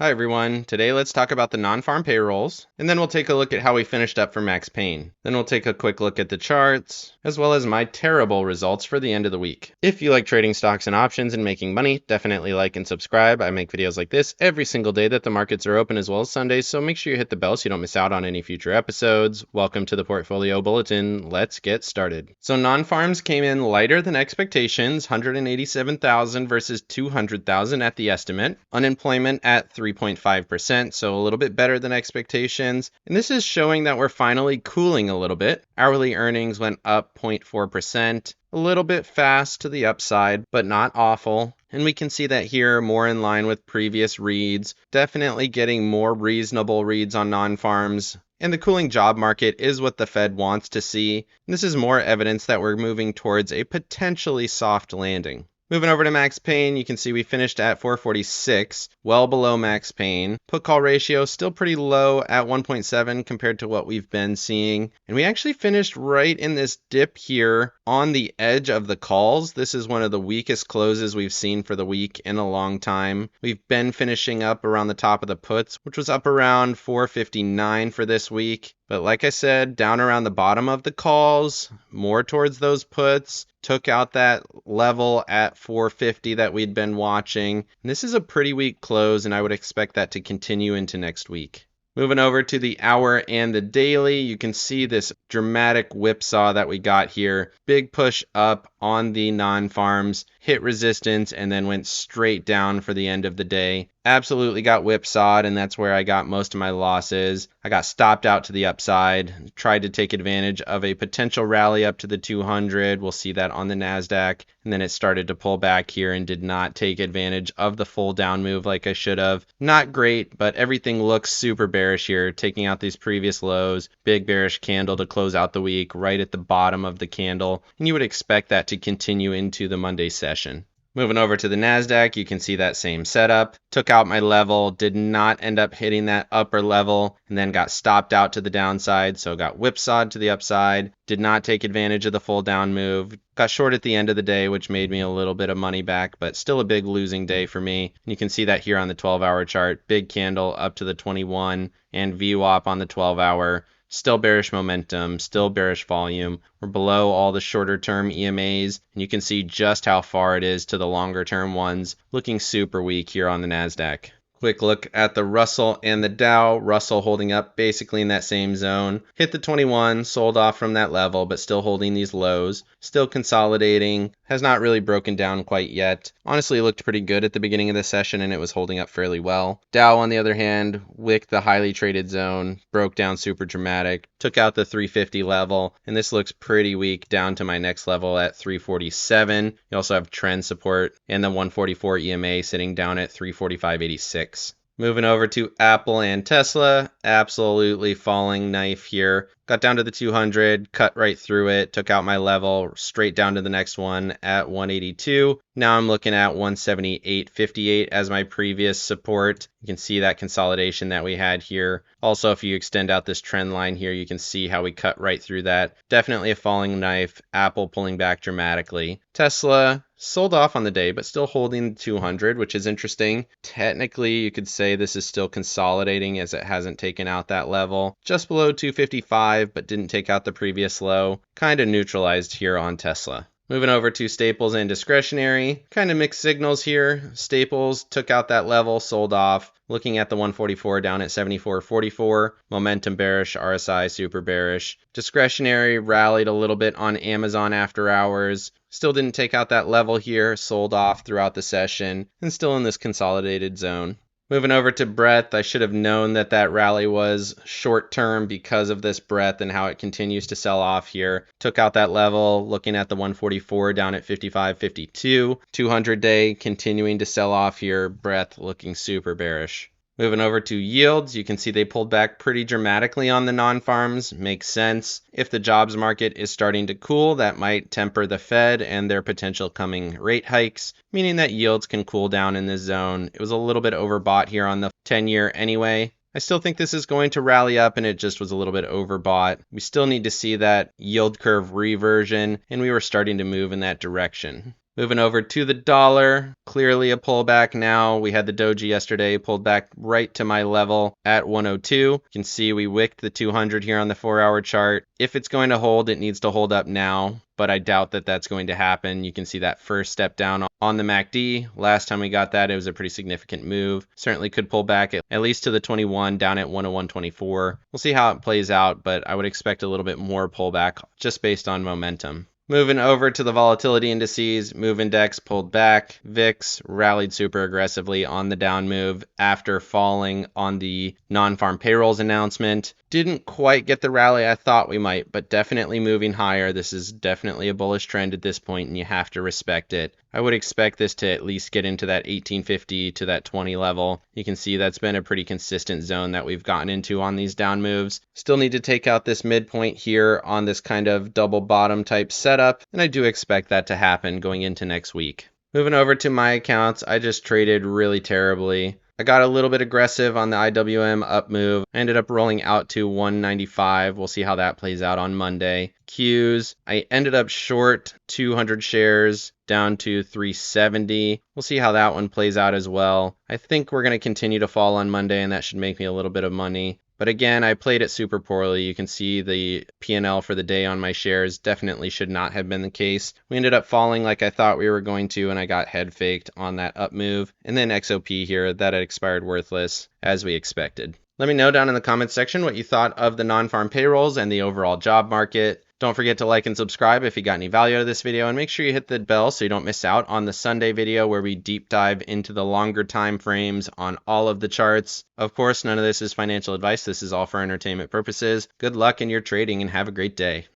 Hi everyone, today let's talk about the non-farm payrolls, and then we'll take a look at how we finished up for Max Payne. Then we'll take a quick look at the charts, as well as my terrible results for the end of the week. If you like trading stocks and options and making money, definitely like and subscribe. I make videos like this every single day that the markets are open as well as Sundays, so make sure you hit the bell so you don't miss out on any future episodes. Welcome to the Portfolio Bulletin. Let's get started. So non-farms came in lighter than expectations, 187,000 versus 200,000 at the estimate. Unemployment at 3.5%, so a little bit better than expectations. And this is showing that we're finally cooling a little bit. Hourly earnings went up 0.4%, a little bit fast to the upside, but not awful. And we can see that here more in line with previous reads, definitely getting more reasonable reads on non-farms. And the cooling job market is what the Fed wants to see. And this is more evidence that we're moving towards a potentially soft landing. Moving over to Max Payne, you can see we finished at 446, well below Max Payne. Put call ratio still pretty low at 1.7 compared to what we've been seeing. And we actually finished right in this dip here on the edge of the calls. This is one of the weakest closes we've seen for the week in a long time. We've been finishing up around the top of the puts, which was up around 459 for this week. But like I said, down around the bottom of the calls, more towards those puts, took out that level at 450 that we'd been watching. And this is a pretty weak close, and I would expect that to continue into next week. Moving over to the hour and the daily, you can see this dramatic whipsaw that we got here. Big push up on the non-farms, hit resistance, and then went straight down for the end of the day. Absolutely got whipsawed, and that's where I got most of my losses. I got stopped out to the upside, tried to take advantage of a potential rally up to the 200. We'll see that on the NASDAQ. And then it started to pull back here and did not take advantage of the full down move like I should have. Not great, but everything looks super bearish here, taking out these previous lows. Big bearish candle to close out the week right at the bottom of the candle. And you would expect that to continue into the Monday session. Moving over to the NASDAQ, you can see that same setup. Took out my level, did not end up hitting that upper level, and then got stopped out to the downside, so got whipsawed to the upside. Did not take advantage of the full down move. Got short at the end of the day, which made me a little bit of money back, but still a big losing day for me. And you can see that here on the 12-hour chart. Big candle up to the 21, and VWAP on the 12-hour. Still bearish momentum, still bearish volume. We're below all the shorter term EMAs, and you can see just how far it is to the longer term ones, looking super weak here on the NASDAQ. Quick look at the Russell and the Dow. Russell holding up basically in that same zone. Hit the 21, sold off from that level, but still holding these lows. Still consolidating. Has not really broken down quite yet. Honestly, it looked pretty good at the beginning of the session, and it was holding up fairly well. Dow, on the other hand, wicked the highly traded zone. Broke down super dramatic. Took out the 350 level, and this looks pretty weak down to my next level at 347. You also have trend support and the 144 EMA sitting down at 345.86. Moving over to Apple and Tesla, absolutely falling knife here. Got down to the 200, cut right through it, took out my level, straight down to the next one at 182. Now I'm looking at 178.58 as my previous support. You can see that consolidation that we had here. Also, if you extend out this trend line here, you can see how we cut right through that. Definitely a falling knife. Apple pulling back dramatically. Tesla sold off on the day, but still holding 200, which is interesting. Technically, you could say this is still consolidating as it hasn't taken out that level. Just below 255, but didn't take out the previous low. Kind of neutralized here on Tesla. Moving over to staples and discretionary, kind of mixed signals here. Staples took out that level, sold off. Looking at the 144 down at 74.44. Momentum bearish, RSI super bearish. Discretionary rallied a little bit on Amazon after hours. Still didn't take out that level here, sold off throughout the session, and still in this consolidated zone. Moving over to breadth, I should have known that that rally was short term because of this breadth and how it continues to sell off here. Took out that level, looking at the 144 down at 55.52. 200 day continuing to sell off here. Breadth looking super bearish. Moving over to yields, you can see they pulled back pretty dramatically on the non-farms. Makes sense. If the jobs market is starting to cool, that might temper the Fed and their potential coming rate hikes, meaning that yields can cool down in this zone. It was a little bit overbought here on the 10-year anyway. I still think this is going to rally up, and it just was a little bit overbought. We still need to see that yield curve reversion, and we were starting to move in that direction. Moving over to the dollar, clearly a pullback now. We had the doji yesterday, pulled back right to my level at 102. You can see we wicked the 200 here on the 4-hour chart. If it's going to hold, it needs to hold up now, but I doubt that that's going to happen. You can see that first step down on the MACD. Last time we got that, it was a pretty significant move. Certainly could pull back at least to the 21 down at 101.24. We'll see how it plays out, but I would expect a little bit more pullback just based on momentum. Moving over to the volatility indices, move index pulled back. VIX rallied super aggressively on the down move after falling on the non-farm payrolls announcement. Didn't quite get the rally I thought we might, but definitely moving higher. This is definitely a bullish trend at this point, and you have to respect it. I would expect this to at least get into that 1850 to that 20 level. You can see that's been a pretty consistent zone that we've gotten into on these down moves. Still need to take out this midpoint here on this kind of double bottom type setup, and I do expect that to happen going into next week. Moving over to my accounts, I just traded really terribly. I got a little bit aggressive on the IWM up move. I ended up rolling out to 195. We'll see how that plays out on Monday. Qs, I ended up short 200 shares down to 370. We'll see how that one plays out as well. I think we're going to continue to fall on Monday, and that should make me a little bit of money. But again, I played it super poorly. You can see the P&L for the day on my shares definitely should not have been the case. We ended up falling like I thought we were going to, and I got head faked on that up move. And then XOP here, that had expired worthless, as we expected. Let me know down in the comments section what you thought of the non-farm payrolls and the overall job market. Don't forget to like and subscribe if you got any value out of this video, and make sure you hit the bell so you don't miss out on the Sunday video where we deep dive into the longer time frames on all of the charts. Of course, none of this is financial advice. This is all for entertainment purposes. Good luck in your trading and have a great day.